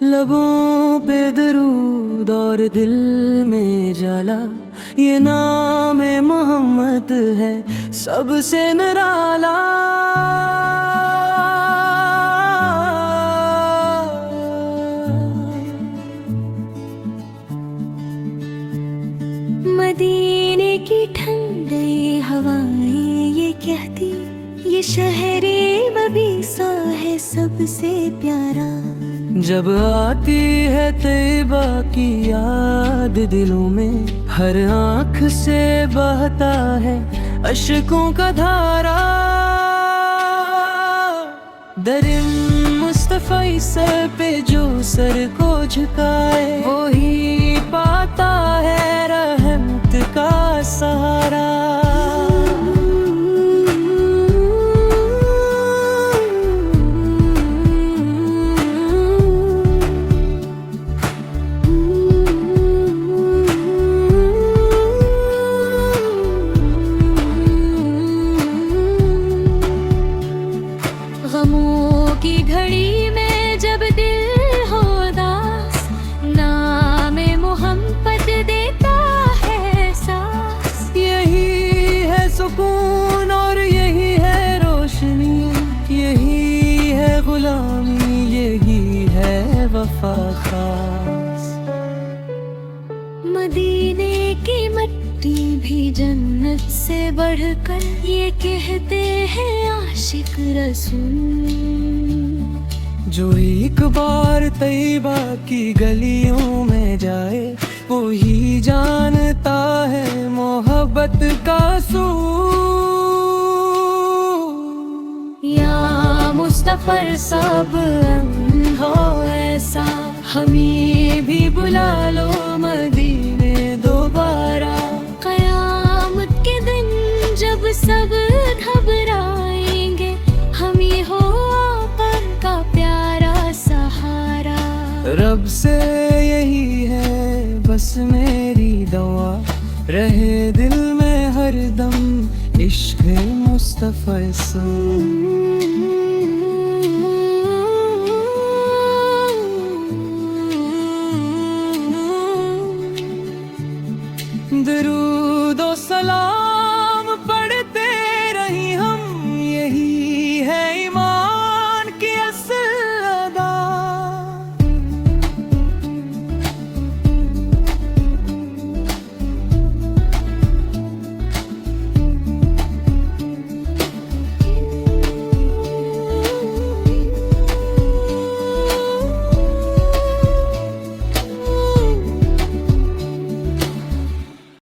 लबों पे दरूद और दिल में जला, ये नाम मोहम्मद है सबसे निराला। मदीने की ठंडी हवाएं ये कहती, ये शहरे मबीसा है सबसे प्यारा। जब आती है तैयबा की याद दिलों में, हर आँख से बहता है अश्कों का धारा। दरिम मुस्तफा सर पे जो सर को झुकाए, वो ही पाता है रहमत का सहारा। गमों की घड़ी में जब दिल हो दास, नाम मोहम्मद देता है सांस। यही है सुकून और यही है रोशनी, यही है गुलामी, यही है वफा खास। मदीने की मिट्टी भी जन्नत से बढ़कर, ये कहते हैं आशिक रसूल। जो एक बार तैयबा की गलियों में जाए, वो ही जानता है मोहब्बत का सूर। या मुस्तफर सब हो ऐसा, हमें भी बुला लो मदीने दोबारा। कयामत के दिन जब सब घबराएंगे, हम ही हो पर का प्यारा सहारा। रब से यही है बस मेरी दुआ, रहे दिल में हरदम इश्क़ मुस्तफ़ा।